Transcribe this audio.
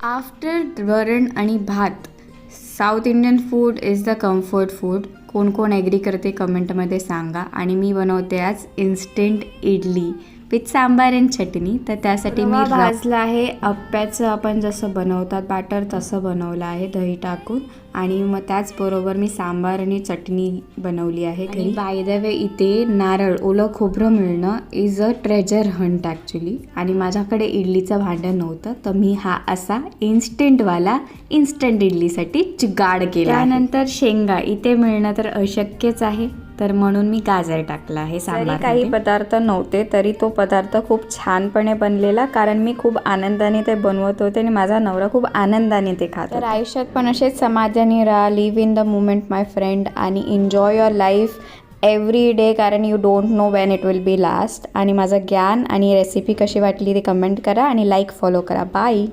After वरण आणि भात, south Indian food is the comfort food. कोण कोण ॲग्री करते कमेंटमध्ये सांगा. आणि मी बनवते आज instant idli with sambar and chutney. तर त्यासाठी मी भाजलं आहे. अप्प्याचं आपण जसं बनवतात बॅटर तसं बनवलं आहे दही टाकून. आणि मग त्याचबरोबर मी सांबार आणि चटणी बनवली आहे घरी. बाय द वे, इथे नारळ ओलं खोबरं मिळणं is a treasure Hunt actually. आणि माझ्याकडे इडलीचं भांडं नव्हतं, तर मी हा असा इन्स्टंटवाला इन्स्टंट इडलीसाठी जुगाड केला. त्यानंतर शेंगा इथे मिळणं तर अशक्यच आहे, तर म्हणून मी गाजर टाकला आहे सांबार. काही पदार्थ नव्हते तरी तो पदार्थ खूप छानपणे बनलेला, कारण मी खूप आनंदाने ते बनवत होते आणि माझा नवरा खूप आनंदाने ते खात. तर आयुष्यात पण असेच समाधानी राहा. Live in the moment my friend, आणि enjoy your life every day, कारण you don't know when it will be last. आणि माझं ज्ञान आणि रेसिपी कशी वाटली ते कमेंट करा आणि लाईक फॉलो करा. बाय.